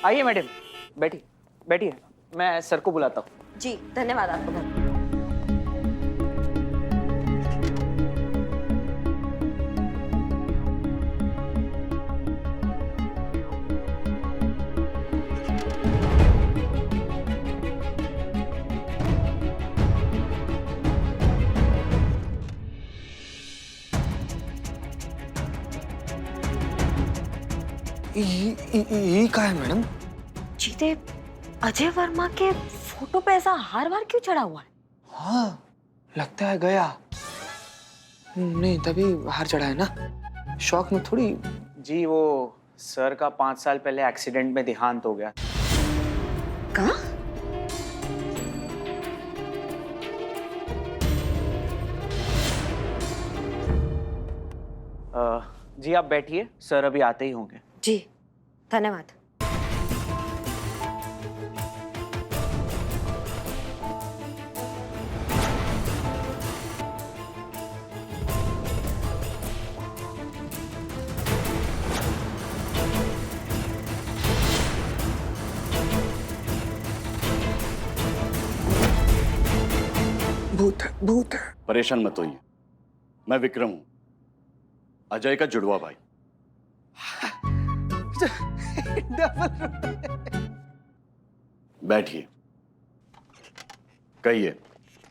आइए मैडम, बैठिए बैठिए, मैं सर को बुलाता हूँ। जी धन्यवाद आपको बहुत। ये क्या है मैडम? जीते, अजय वर्मा के फोटो पे ऐसा हार वार क्यों चढ़ा हुआ है? हाँ, लगता है गया। नहीं, तभी हार चढ़ा है ना, शौक में थोड़ी। जी वो सर का 5 साल पहले एक्सीडेंट में देहांत हो गया। कहाँ? जी आप बैठिए, सर अभी आते ही होंगे। जी धन्यवाद। भूत है, भूत है। परेशान मत होइए, मैं विक्रम हूं, अजय का जुड़वा भाई। बैठिए, कहिए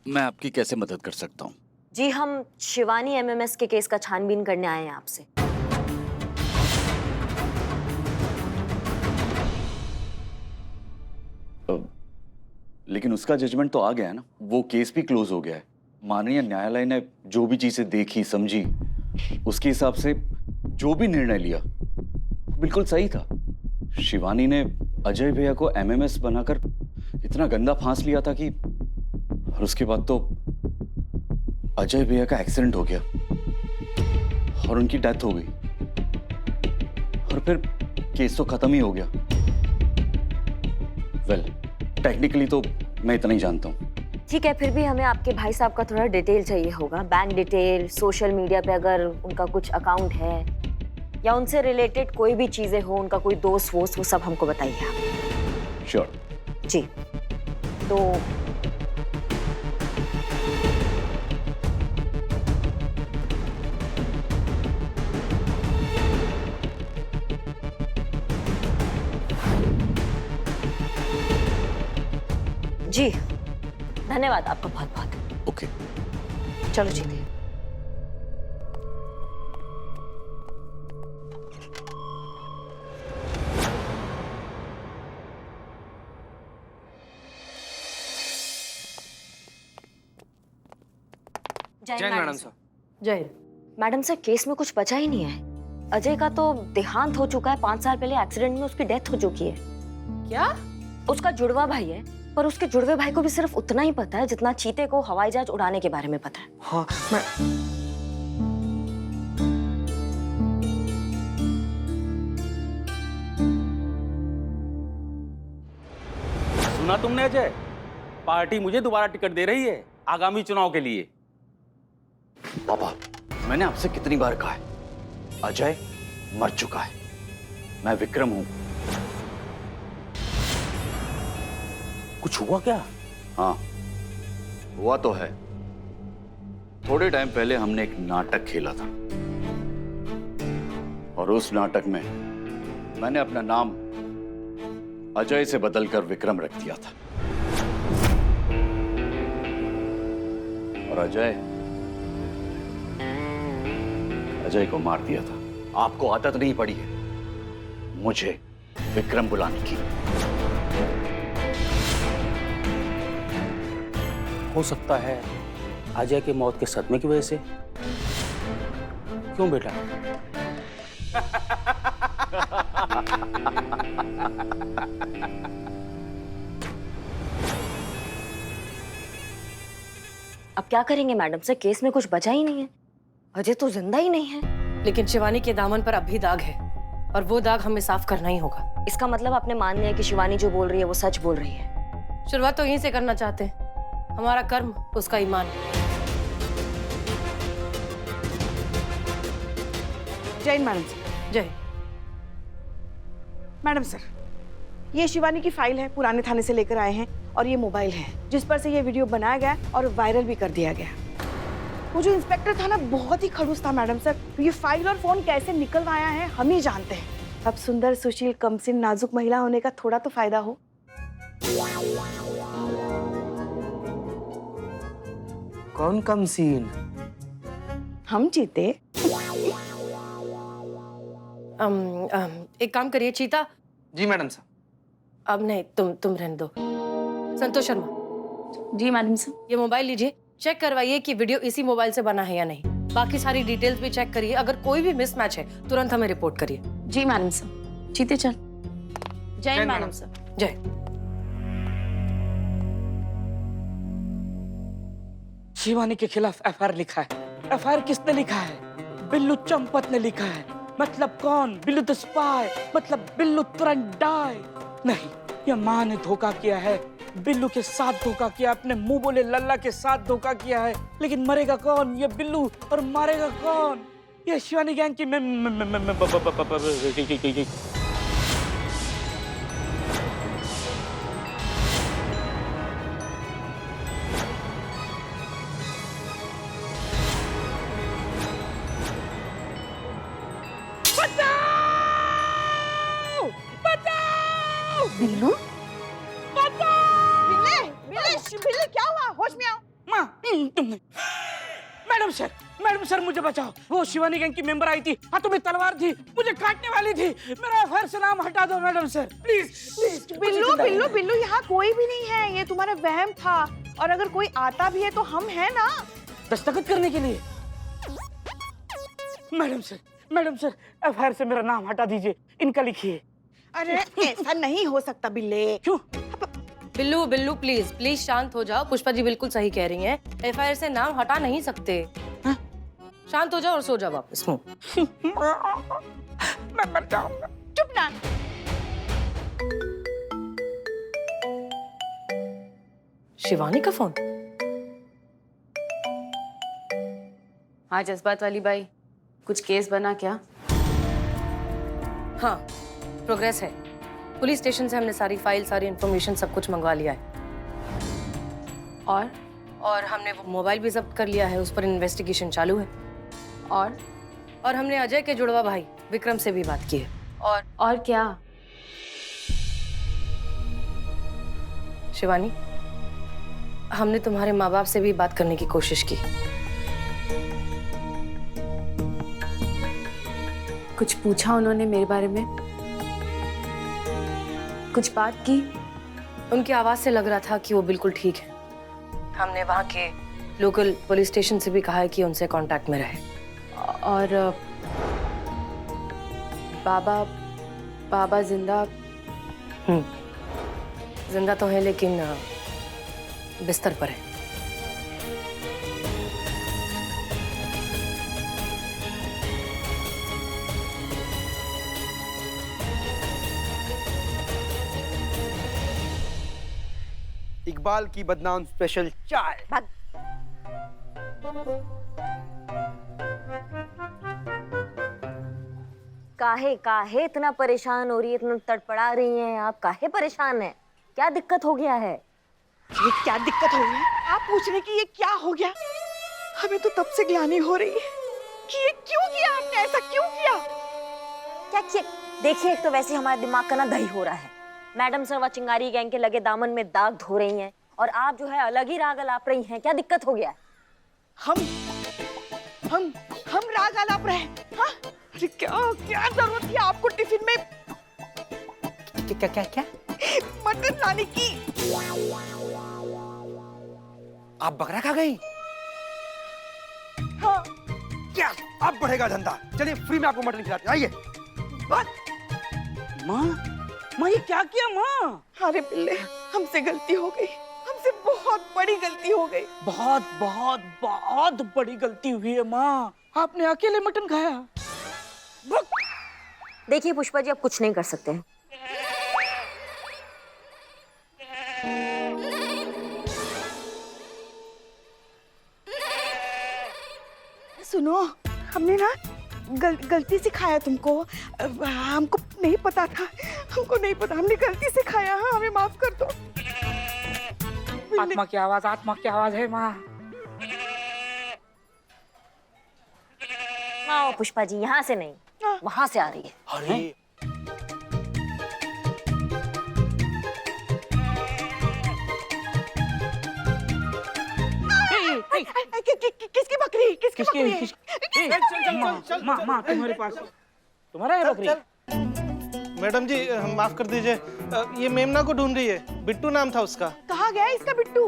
मैं आपकी कैसे मदद कर सकता हूं? जी हम शिवानी एमएमएस के केस का छानबीन करने आए हैं आपसे। लेकिन उसका जजमेंट तो आ गया है ना, वो केस भी क्लोज हो गया है। माननीय न्यायालय ने जो भी चीजें देखी समझी, उसके हिसाब से जो भी निर्णय लिया बिल्कुल सही था। शिवानी ने अजय भैया को एमएमएस बनाकर इतना गंदा फांस लिया था कि, और उसके बाद तो अजय भैया का एक्सीडेंट हो गया और उनकी डेथ हो गई, और फिर केस तो खत्म ही हो गया। वेल, टेक्निकली तो मैं इतना ही जानता हूँ। ठीक है, फिर भी हमें आपके भाई साहब का थोड़ा डिटेल चाहिए होगा, बैंक डिटेल, सोशल मीडिया पे अगर उनका कुछ अकाउंट है या उनसे रिलेटेड कोई भी चीजें हो, उनका कोई दोस्त वोस्त, वो सब हमको बताइए आप। श्योर। जी तो जी धन्यवाद आपका बहुत बहुत। ओके। चलो जीते। जय मैडम सर। जय मैडम सर, केस में कुछ बचा ही नहीं है। अजय का तो देहांत हो चुका है, 5 साल पहले एक्सीडेंट में उसकी डेथ हो चुकी है। क्या? उसका जुड़वा भाई है, पर उसके जुड़वे भाई को भी सिर्फ उतना ही पता है जितना चीते को हवाई जहाज उड़ाने के बारे में पता है। हाँ, मैं सुना तुमने अजय? पार्टी मुझे दोबारा टिकट दे रही है आगामी चुनाव के लिए। पापा, मैंने आपसे कितनी बार कहा है, अजय मर चुका है, मैं विक्रम हूं। कुछ हुआ क्या? हाँ, हुआ तो है। थोड़े टाइम पहले हमने एक नाटक खेला था, और उस नाटक में मैंने अपना नाम अजय से बदलकर विक्रम रख दिया था, और अजय को मार दिया था। आपको आदत नहीं पड़ी है मुझे विक्रम बुलाने की। हो सकता है अजय की मौत के सदमे की वजह से। क्यों बेटा? अब क्या करेंगे मैडम सर, केस में कुछ बचा ही नहीं है, अजय तो जिंदा ही नहीं है। लेकिन शिवानी के दामन पर अब भी दाग है, और वो दाग हमें साफ करना ही होगा। इसका मतलब आपने मान लिया कि शिवानी जो बोल रही है वो सच बोल रही है। शुरुआत तो यहीं से करना चाहते हैं, हमारा कर्म उसका ईमान। जय मैडम सर। जय। मैडम सर, ये शिवानी की फाइल है, पुराने थाने से लेकर आए हैं, और ये मोबाइल है जिस पर से ये वीडियो बनाया गया और वायरल भी कर दिया गया। वो जो इंस्पेक्टर था ना, बहुत ही खड़ूस था मैडम सर। ये फाइल और फोन कैसे निकलवाया है हम ही जानते हैं। अब सुंदर, सुशील, कमसिन, नाजुक महिला होने का थोड़ा तो फायदा हो। कौन कमसीन? हम जीते। एक काम करिए चीता। जी मैडम साहब। अब नहीं, तुम रहने दो। संतोष शर्मा, जी मैडम सर। ये मोबाइल लीजिए, चेक करवाइए कि वीडियो इसी मोबाइल से बना है या नहीं। बाकी सारी डिटेल्स भी चेक करिए, अगर कोई भी मिसमैच है तुरंत हमें रिपोर्ट करिए। जी मैडम सर। जीते चल। जय मैडम सर। जय। शिवानी के खिलाफ एफआईआर लिखा है। एफआईआर किसने लिखा है? बिल्लू चंपत ने लिखा है। मतलब कौन? बिल्लू द स्पाई, मतलब बिल्लू तुरंत डाई। नहीं, ये माँ ने धोखा किया है, बिल्लू के साथ धोखा किया, अपने मुंह बोले लल्ला के साथ धोखा किया है। लेकिन मरेगा कौन? ये बिल्लू। और मारेगा कौन? ये शिवानी गैंग की बिल्लू, बिल्ले क्या हुआ? होश में आओ। माँ, तुम नहीं। मैडम सर मुझे बचाओ। वो शिवानी गैंग की मेंबर आई थी, हाथों में तलवार थी, मुझे काटने वाली थी। मेरा एफआईआर से नाम हटा दो madam sir, please please. Billu यहाँ कोई भी नहीं है, ये तुम्हारा वहम था। और अगर कोई आता भी है तो हम हैं ना, दस्तखत करने के लिए। मैडम सर एफआईआर से मेरा नाम हटा दीजिए, इनका लिखिए। अरे ऐसा नहीं हो सकता बिल्ले। क्यों? बिल्लू प्लीज प्लीज शांत हो जाओ। पुष्पा जी बिल्कुल सही कह रही हैं, एफआईआर से नाम हटा नहीं सकते। शांत हो जाओ और सो जाओ वापस। मैं मर जाऊंगा। चुप ना। शिवानी का फोन। हाँ जज्बात वाली बाई, कुछ केस बना क्या? हाँ, प्रोग्रेस है। पुलिस स्टेशन से हमने सारी फाइल, सारी इंफॉर्मेशन, सब कुछ मंगवा लिया है। और हमने वो मोबाइल भी जब्त कर लिया है, उस पर इन्वेस्टिगेशन चालू है। और हमने अजय के जुड़वा भाई विक्रम से भी बात की है। और क्या? शिवानी, हमने तुम्हारे माँ बाप से भी बात करने की कोशिश की। कुछ पूछा उन्होंने मेरे बारे में? कुछ बात की? उनकी आवाज से लग रहा था कि वो बिल्कुल ठीक है। हमने वहाँ के लोकल पुलिस स्टेशन से भी कहा है कि उनसे कांटेक्ट में रहे। और बाबा जिंदा? जिंदा तो है लेकिन बिस्तर पर है। इकबाल की बदनाम स्पेशल चाय। काहे इतना परेशान हो रही है, इतना तड़पड़ा रही हैं आप? काहे परेशान है? क्या दिक्कत हो गया है? ये क्या दिक्कत हो गई? आप पूछ रहे कि ये क्या हो गया? हमें तो तब से ग्लानि हो रही है कि ये क्यों किया आपने, ऐसा क्यों किया? क्या किया? देखिए, एक तो वैसे हमारे दिमाग का ना दही हो रहा है। मैडम सर व चिंगारी गैंग के लगे दामन में दाग धो रही हैं और आप जो है अलग ही राग अलाप रही हैं। क्या दिक्कत हो गया? हम राग अलाप रहे हैं? हाँ? अरे क्या जरूरत थी आपको टिफिन में क्या मटन लाने की? आप बकरा खा गई? हाँ। क्या अब बढ़ेगा धंधा? चलिए फ्री में आपको मटन खिलाते हैं, आइए। माँ ये क्या किया माँ? अरे बिल्ले, हमसे गलती हो गई, हमसे बहुत बड़ी गलती हो गई। बहुत बड़ी गलती हुई है माँ। आपने अकेले मटन खाया। देखिए पुष्पा जी, आप कुछ नहीं कर सकते हैं। सुनो, हमने ना गलती से खाया तुमको। हमको नहीं पता था, हमको नहीं पता, हमने गलती से खाया। हाँ, हमें माफ कर दो। आत्मा की आवाज है माँ। आओ पुष्पा जी, यहाँ से नहीं, वहां से आ रही है। अरे किसकी बकरी? किसकी बकरी है? माँ तुम्हारे पास तुम्हारा है बकरी? मैडम जी माफ कर दीजिए, ये मेमना को ढूंढ रही है। बिट्टू नाम था उसका। कहाँ गया इसका बिट्टू?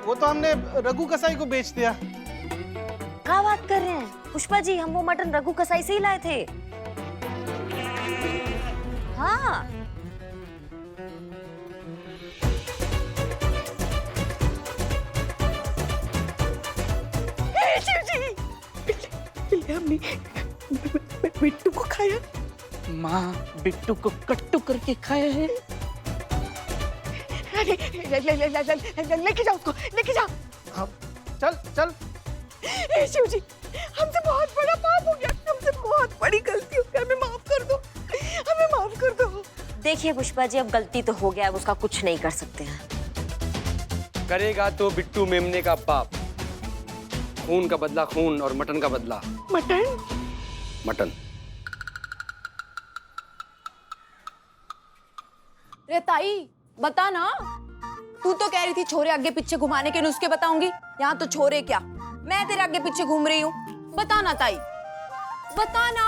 वो तो हमने रघु कसाई को बेच दिया। क्या बात कर रहे हैं पुष्पा जी? हम वो मटन रघु कसाई से ही लाए थे। हाँ, शिव जी, पिल्ले हमने बिट्टू को खाया। माँ बिट्टू को कट्टू करके खाया है। लेके जाओ उसको, लेके जाओ। हाँ, चल चल। शिव जी, हमसे बहुत बड़ा पाप हो गया, हमसे बहुत बड़ी गलती हो गई, हमें माफ कर दो, हमें माफ कर दो। देखिए पुष्पा जी, अब गलती तो हो गया, अब उसका कुछ नहीं कर सकते हैं। करेगा तो बिट्टू मेमने का बाप। खून का बदला खून और मटन का बदला मटन? मटन। रे ताई बता ना, तू तो कह रही थी छोरे आगे पीछे घुमाने के नुस्खे बताऊंगी। यहाँ तो छोरे क्या, मैं तेरे आगे पीछे घूम रही हूँ। बता ना ताई, बता ना।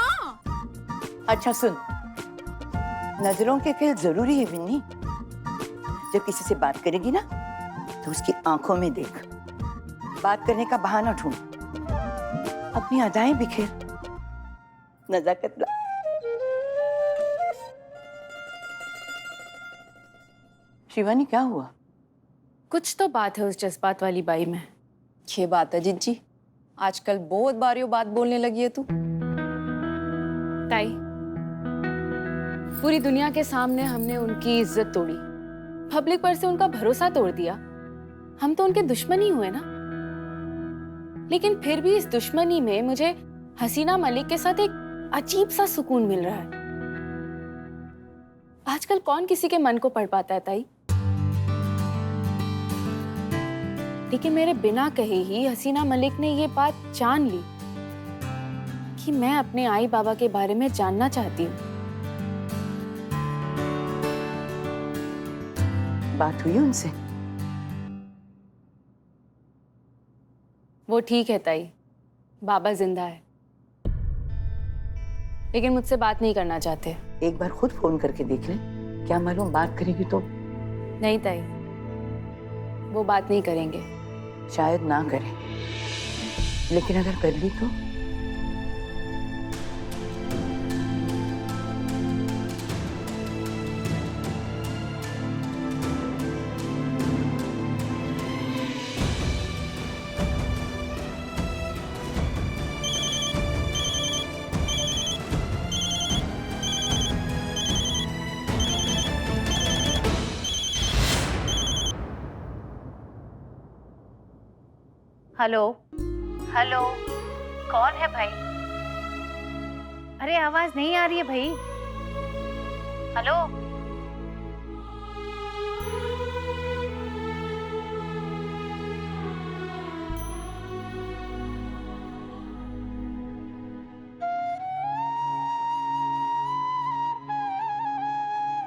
अच्छा सुन, नजरों के खेल जरूरी है विन्नी। जब किसी से बात करेगी ना तो उसकी आंखों में देख, बात करने का बहाना ढूंढ, अपनी अदाएं बिखेर, नजाकत ला। शिवानी क्या हुआ? कुछ तो बात है उस जज्बात वाली बाई में। ये बात है जिज्जी, आजकल बहुत बारियों बात बोलने लगी है तू। ताई, पूरी दुनिया के सामने हमने उनकी इज्जत तोड़ी, पब्लिक पर से उनका भरोसा तोड़ दिया। हम तो उनके दुश्मन ही हुए ना। लेकिन फिर भी इस दुश्मनी में मुझे हसीना मलिक के साथ एक अजीब सा सुकून मिल रहा है। आजकल कौन किसी के मन को पढ़ पाता है ताई? लेकिन मेरे बिना कहे ही हसीना मलिक ने ये बात जान ली कि मैं अपने आई बाबा के बारे में जानना चाहती हूँ। बात हुई उनसे? वो ठीक है ताई, बाबा जिंदा है, लेकिन मुझसे बात नहीं करना चाहते। एक बार खुद फोन करके देख ले, क्या मालूम बात करेगी तो। नहीं ताई, वो बात नहीं करेंगे। शायद ना करे, लेकिन अगर कर ली तो? हेलो हेलो, कौन है भाई? अरे आवाज नहीं आ रही है भाई। हेलो,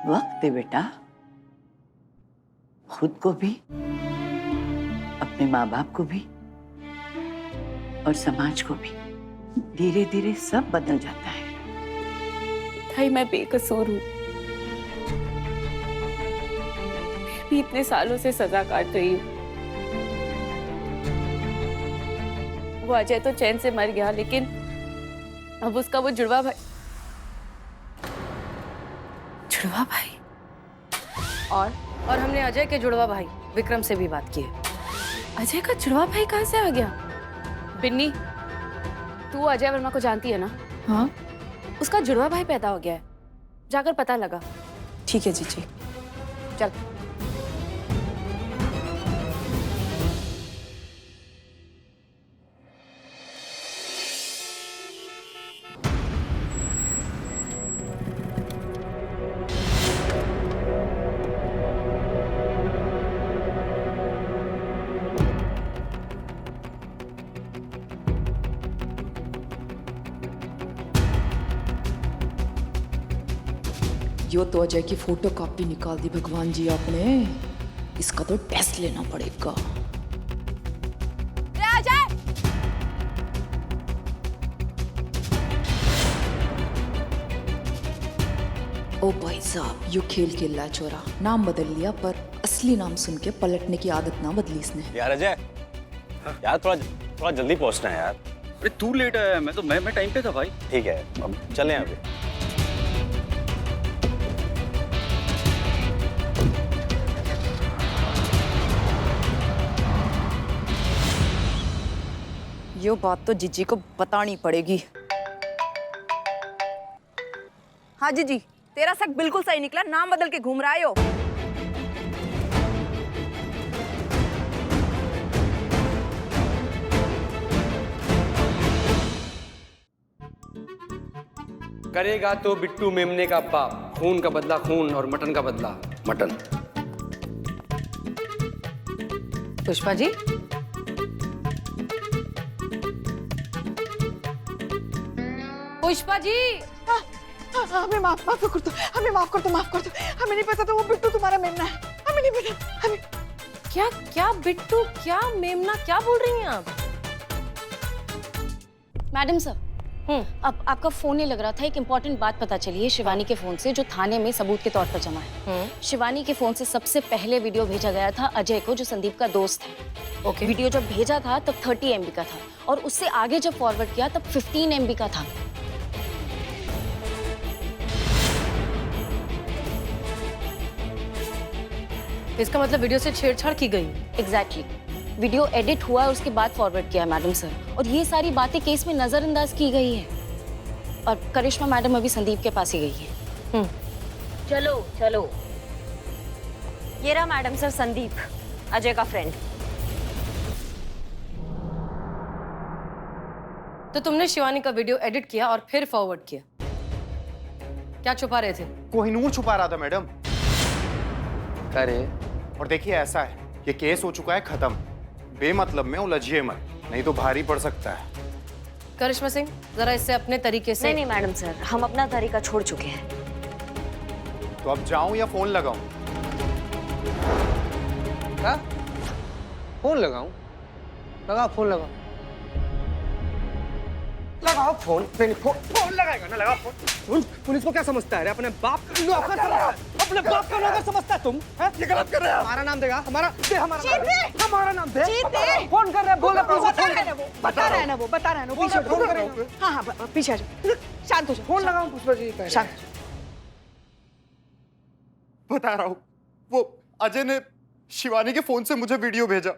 वक्त दे बेटा, खुद को भी, अपने माँ बाप को भी और समाज को भी। धीरे धीरे सब बदल जाता है। भाई मैं बेकसूर हूँ, भी इतने सालों से सजा काट रही हूँ। वो अजय तो चैन से मर गया, लेकिन अब उसका वो जुड़वा भाई और हमने अजय के जुड़वा भाई विक्रम से भी बात की है। अजय का जुड़वा भाई कहाँ से आ गया? बिन्नी, तू अजय वर्मा को जानती है ना? हाँ। उसका जुड़वा भाई पैदा हो गया है, जाकर पता लगा। ठीक है जीजी, चल। यो तो अजय की फोटो कॉपी निकाल दी भगवान जी आपने। इसका तो टेस्ट लेना पड़ेगा। ओ भाई साहब, यो खेल खेल रहा है चोरा। नाम बदल लिया पर असली नाम सुन के पलटने की आदत ना बदली इसने। यार अजय, यार थोड़ा जल्दी पहुंचना है यार। अरे तू लेट आया, मैं टाइम पे था भाई। ठीक है, अब चलें अभी। यो बात तो जीजी को बतानी पड़ेगी। हाँ जीजी, तेरा शक बिल्कुल सही निकला। नाम बदल के घूम रहा है यो। करेगा तो बिट्टू मेमने का बाप, खून का बदला खून और मटन का बदला मटन। पुष्पा जी, पुष्पा जी, हमें माफ कर दो, हमें माफ कर दो, माफ कर दो। हमें नहीं पता था वो बिट्टू तुम्हारा मेमना है। हमें नहीं पता। हमें क्या क्या बिट्टू, क्या मेमना, क्या बोल रही हैं आप? मैडम सर, अब आपका फोन नहीं लग रहा था। एक इम्पोर्टेंट बात पता चली है शिवानी के फोन से, जो थाने में सबूत के तौर पर जमा है। शिवानी के फोन से सबसे पहले वीडियो भेजा गया था अजय को, जो संदीप का दोस्त है। ओके। वीडियो जब भेजा था तब 30 MB का था, और उससे आगे जब फॉरवर्ड किया तब 15 MB का था। इसका मतलब वीडियो से छेड़छाड़ की गई। एग्जैक्टली। वीडियो एडिट हुआ और उसके बाद फॉरवर्ड किया मैडम सर, और ये सारी बातें केस में नजरअंदाज की गई है। और करिश्मा मैडम अभी संदीप के पास ही गई है। चलो चलो, ये रहा मैडम सर संदीप, अजय का फ्रेंड। तो तुमने शिवानी का वीडियो एडिट किया और फिर फॉरवर्ड किया। क्या छुपा रहे थे? कोहिनूर छुपा रहा था मैडम। करे और देखिए ऐसा है, ये केस हो चुका है खत्म। बेमतलब में उलझिए मत, नहीं तो भारी पड़ सकता है। करिश्मा सिंह, जरा इससे अपने तरीके से। नहीं मैडम सर, हम अपना तरीका छोड़ चुके हैं। तो अब जाऊं या फोन लगाऊं? क्या? फोन लगाऊं? लगाओ फोन लगाओ। लगाओ फोन। नहीं, फोन लगाएगा ना, लगाओ फोन। पुलिस को क्या समझता है? अपने बाप का नौकर समझता है। अपने बाप का नौकर समझता है तुम? ये गलत कर रहे हो। हमारा नाम देगा, हमारा नाम दे। फोन कर रहे हैं, बोल रहे हैं। बता रहा है ना वो, बता रहा है ना। पीछे फोन कर रहे हैं। हाँ हाँ, पीछे आ जाओ। शांत हो जाओ। फोन लगाओ पुष्पा जी। शांत। बता रहा हूं, वो अजय ने शिवानी के फोन से मुझे वीडियो भेजा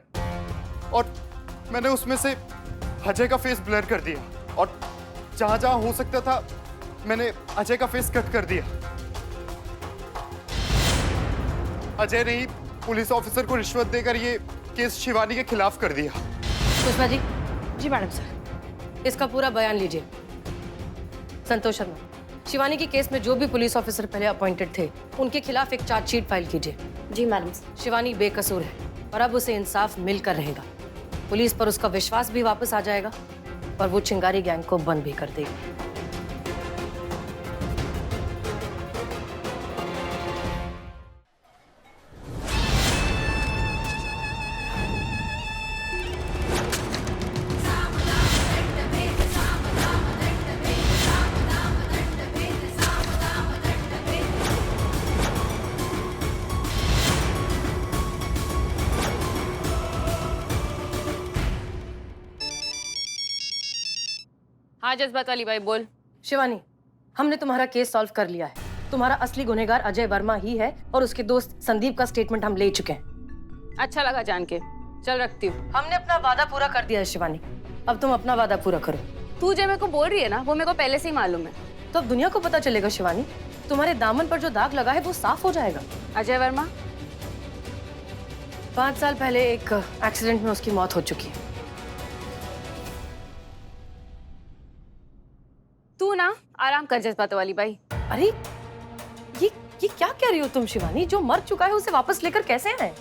और मैंने उसमें से अजय का फेस ब्लर कर दिया, और जहां जहां हो सकता था मैंने अजय का फेस कट कर दिया। अजय ने ही पुलिस ऑफिसर को रिश्वत देकर ये केस शिवानी के खिलाफ कर दिया। पुष्पा जी। जी मैडम सर। इसका पूरा बयान लीजिए। संतोष शर्मा, शिवानी के केस में जो भी पुलिस ऑफिसर पहले अपॉइंटेड थे, उनके खिलाफ एक चार्जशीट फाइल कीजिए। जी मैडम। शिवानी बेकसूर है और अब उसे इंसाफ मिलकर रहेगा। पुलिस पर उसका विश्वास भी वापस आ जाएगा और वो चिंगारी गैंग को बंद भी कर देगी। हाँ जज्बात वाली बाई बोल। शिवानी, हमने तुम्हारा केस सॉल्व कर लिया है। तुम्हारा असली गुनहगार अजय वर्मा ही है और उसके दोस्त संदीप का स्टेटमेंट हम ले चुके हैं। अच्छा लगा जान के। चल रखती हूँ। हमने अपना वादा पूरा कर दिया है शिवानी, अब तुम अपना वादा पूरा करो। तू जो मेरे को बोल रही है ना, वो मेरे को पहले से ही मालूम है। तो अब दुनिया को पता चलेगा शिवानी, तुम्हारे दामन पर जो दाग लगा है वो साफ हो जाएगा। अजय वर्मा 5 साल पहले एक एक्सीडेंट में उसकी मौत हो चुकी है। तू ना आराम कर जज्बात वाली बाई। अरे ये क्या कह रही हो तुम शिवानी? जो मर चुका है उसे वापस लेकर कैसे आए?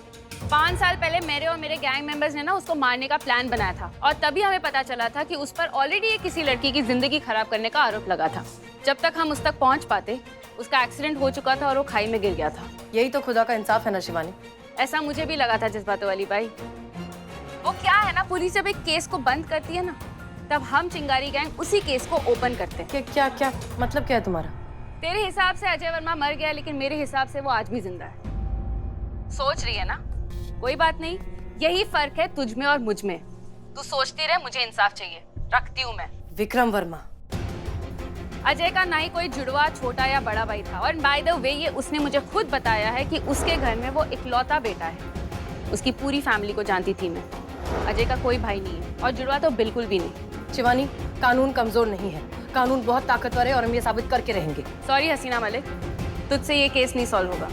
5 साल पहले मेरे और मेरे गैंग मेंबर्स ने ना उसको मारने का प्लान बनाया था, और तभी हमें पता चला था कि उस पर ऑलरेडी किसी लड़की की जिंदगी खराब करने का आरोप लगा था। जब तक हम उस तक पहुंच पाते उसका एक्सीडेंट हो चुका था और वो खाई में गिर गया था। यही तो खुदा का इंसाफ है ना शिवानी। ऐसा मुझे भी लगा था जज्बातों वाली बाई। वो क्या है ना, पुलिस जब एक केस को बंद करती है ना, तब हम चिंगारी गैंग उसी केस को ओपन करते हैं। क्या क्या मतलब क्या है तुम्हारा? तेरे हिसाब से अजय वर्मा मर गया, लेकिन मेरे हिसाब से वो आज भी जिंदा है। सोच रही है ना? कोई बात नहीं, यही फर्क है तुझ में और मुझ में। तू सोचती रहे, मुझे इंसाफ चाहिए, रखती हूँ मैं। विक्रम वर्मा। अजय का ना ही कोई जुड़वा छोटा या बड़ा भाई था, और बाय द वे ये उसने मुझे खुद बताया है कि उसके घर में वो इकलौता बेटा है। उसकी पूरी फैमिली को जानती थी मैं। अजय का कोई भाई नहीं है और जुड़वा तो बिल्कुल भी नहीं। शिवानी, कानून कमजोर नहीं है, कानून बहुत ताकतवर है और हम ये साबित करके रहेंगे। सॉरी हसीना मलिक, तुझसे ये केस नहीं सॉल्व होगा।